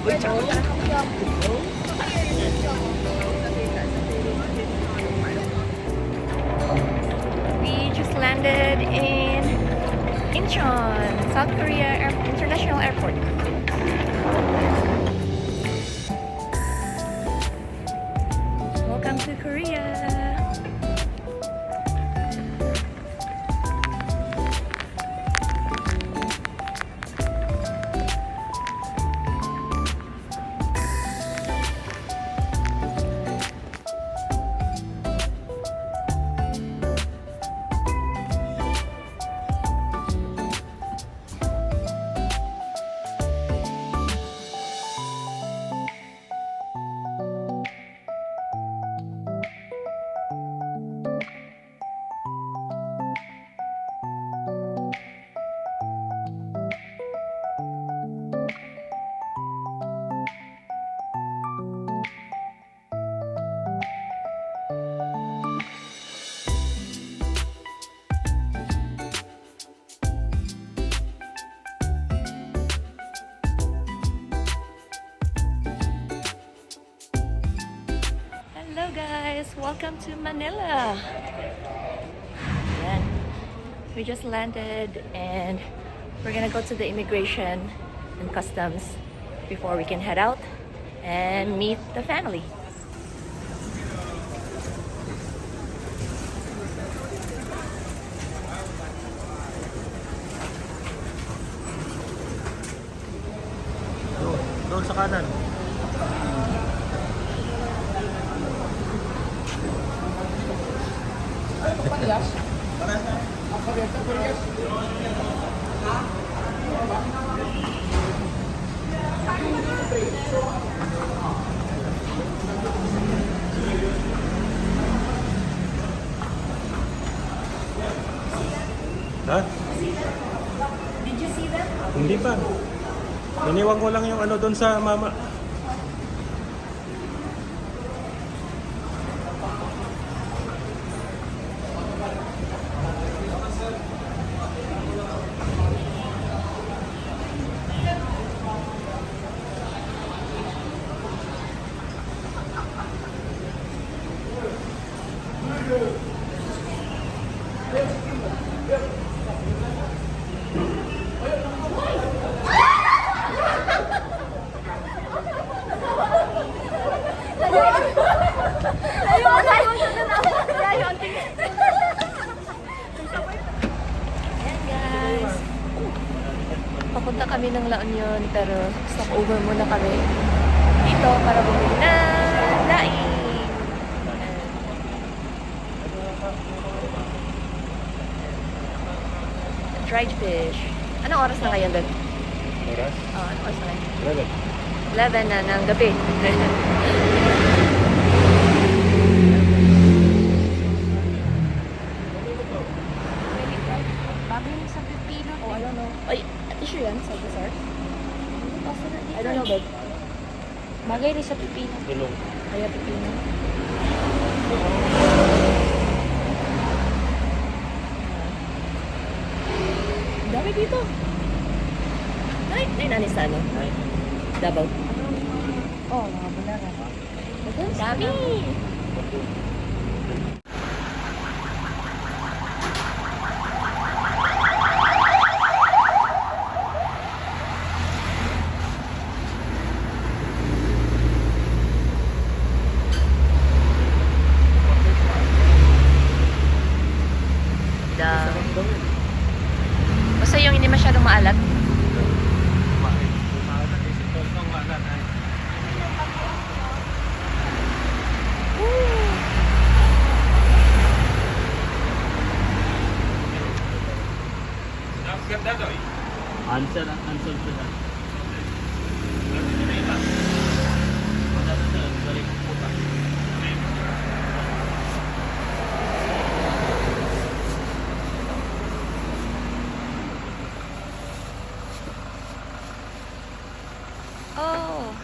We just landed in Incheon, South Korea International Airport. Welcome to Korea. Hello guys, welcome to Manila. Ayan. We just landed and we're gonna go to the immigration and customs before we can head out and meet the family. Doon sa kanan. Ha? Did you see them? Hindi pa. Iniwan ko lang yung ano doon sa mama. Papunta kami ng La Union pero stop over muna kami dito para bumili na daing. Dried fish. Anong oras na ngayon doon? Oras? Anong oras na ngayon? 11. 11 na ng gabi. Babili sa pipino. Oh, I don't know. Ay, issue yan sa dessert? I don't know, babe. Bagay rin sa pipino. Ilong. Kaya pipino. Ang dami dito. Ay, nanis sa ano? Davao. Oh, mga bularan. Dami! Basta yung hindi masyadong maalat. Answer to that. Oh,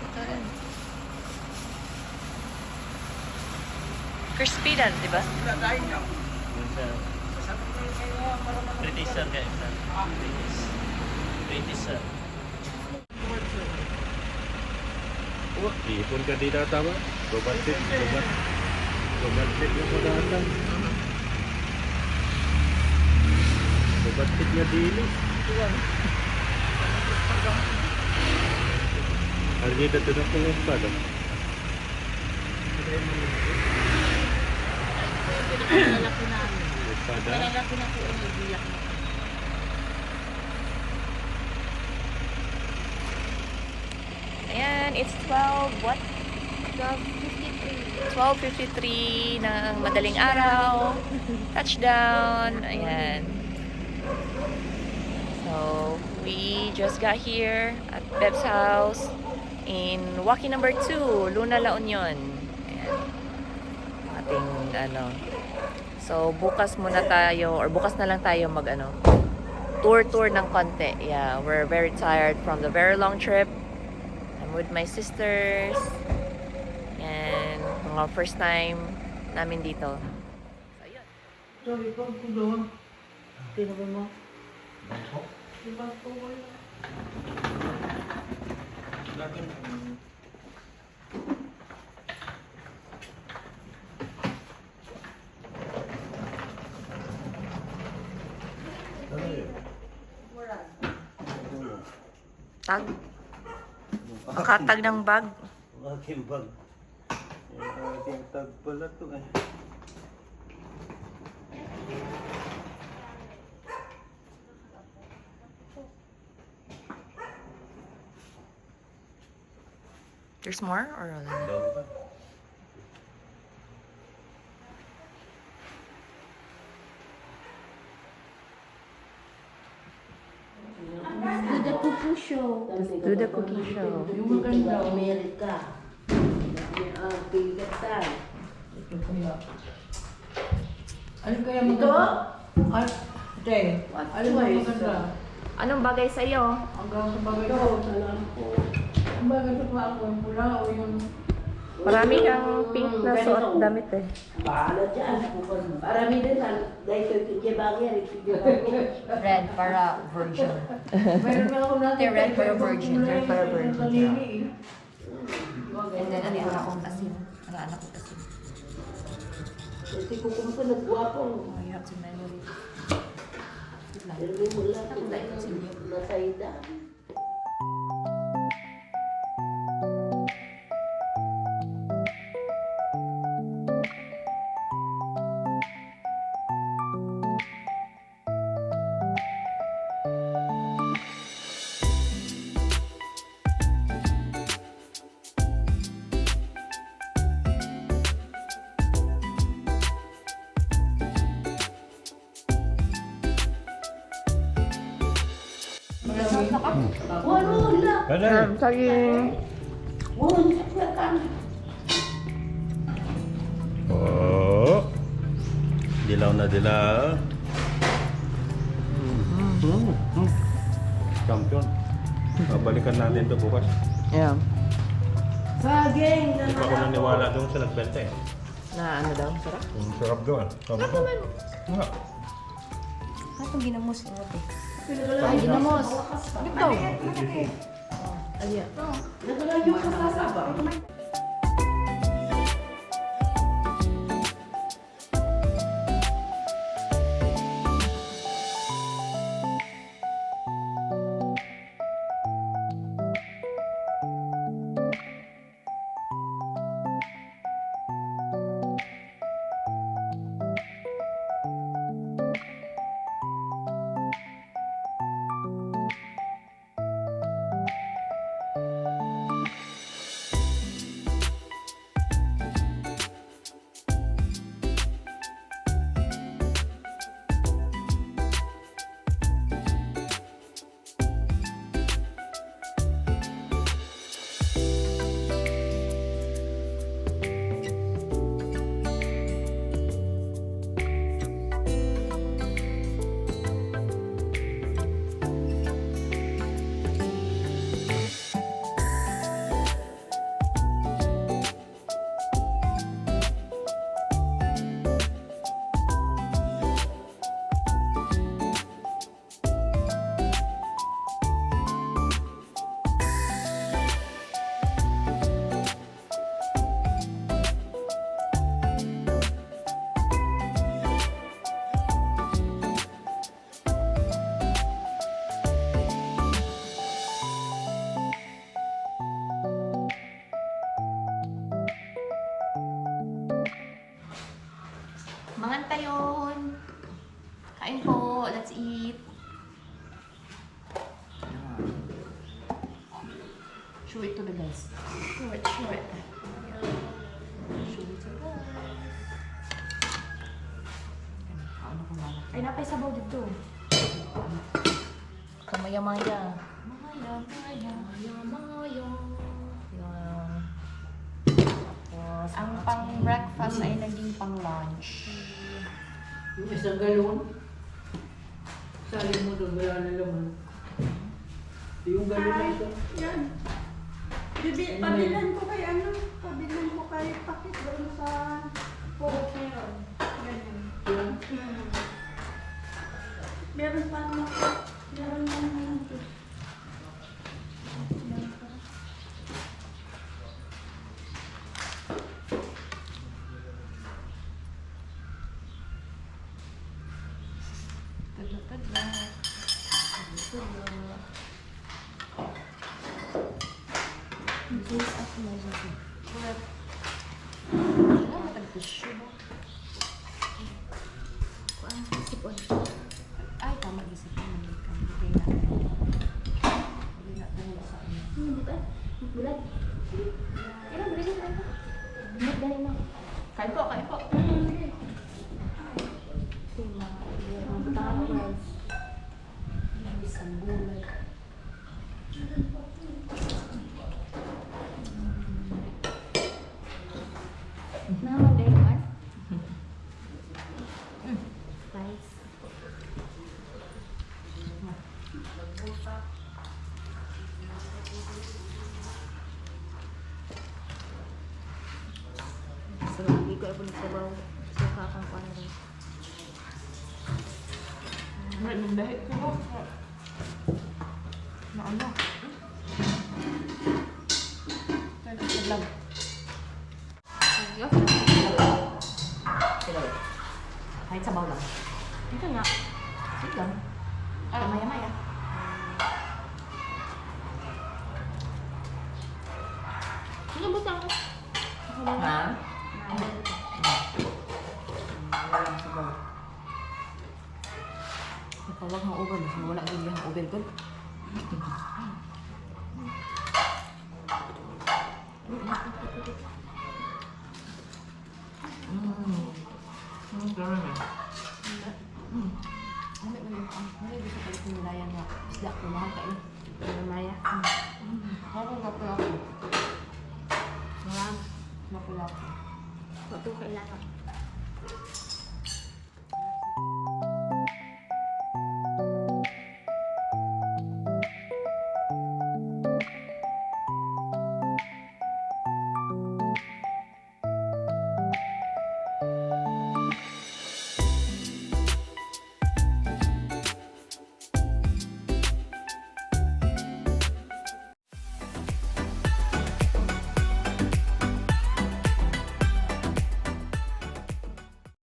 ito rin. Crispy dan, di ba? British sir guys. British sir. Wah, ipon ka di data ba? Tubatit na sa data. Tubatit na dili. Harga dito na kung espada. Pinakilala ko namin. Espada? Pinakilala ko na po ang ibilak na. Ayan, it's 12, what? 12:53. 12:53 ng madaling araw. Touchdown. Ayan. So, we just got here at Beb's house in walkie number 2, Luna La Union. Ayan. Ating ano. So, bukas muna tayo or bukas na lang tayo mag ano, tour ng konti. Yeah, we're very tired from the very long trip. I'm with my sisters. And mga first time namin dito. So, yun. Sabi ko, kung doon. Tinabi mo. Diba po wala? Tag. Ang katag ng bag. Ang aking bag. Ang aking tag pala to eh. There's more or wala? Dami pa. The Pupu Show. Do the cookie show. Yung maganda. Amerika. Ang pilitan. Ano kaya maganda? Ay, ate. Ano ba maganda? Anong bagay sa iyo? Hanggang sa bagay ko. Ang bagay sa paa ko, yung pula o yung... Marami kang pink na suot damit eh. Bahala dyan. Parami din dahil ko ikikibagyan. Red para virgin. Meron na ako natin. They're red for a virgin. They're for a virgin. And then ano yung akong asin? Ano anak ko asin? Kasi kung kumasa nagwapo. Oh, you have to manually. Pero may mula. Nasayda. Wala. Saging. Oh. Dilaw na dilaw. Champion. Babalikan natin to bukas. Yeah. Saging na Hindi pa ako naniwala doon sa nagbenta eh. Na ano daw? Sarap? Ang sarap doon. Sabi ko. Nga. Katong ginamos mo eh. Ay, ginamos. Ito. Nagkalang yung kasasaba. Show it to the guys. Show it, show it. Show it to the guys. Ano kung malaki? Ay, napay sabaw dito. Kamaya-maya. Maya, maya. Maya-maya. Yan. Tapos, Ang pang breakfast ay naging pang lunch. Yung isang galon. Sali mo doon, wala na laman. Yung galon na ito. Yan. Pabilan ko kay ano, pabilan ko kay pakit doon sa Porok meron. Ganyan. Yan. Meron pa naman. Meron pa naman. Tadla-tadla. This at magic. Wala matag-tissue ba? Kuan sipon. Ay, tama gisipon. Hindi na. Hindi na dahil sa ano. Bukan? Bulan. Kailan beli ka? Hindi dahil na. Kain po, kain po. Tima. Ang tama guys. Isang gulay. Nama deh kan? Guys. So, lagi ko ako nagsabaw. Suka kang kuan rin. May nagdahit ko. Na ano? Kaya sa vlog. Ayos. sila. Kahit sabaw lang. Ito nga. Sige lang. Maya-maya. Ano ba sa ako? Ha? Wala lang sabaw. Napawag ng over. Mas wala din yung over ko. Ganun eh. Ano ba yung ano gusto ko yung nilayan nga? Isda ko mahal kayo. Maya. Ako mapula ko. Mapula ko. Waktu kailangan.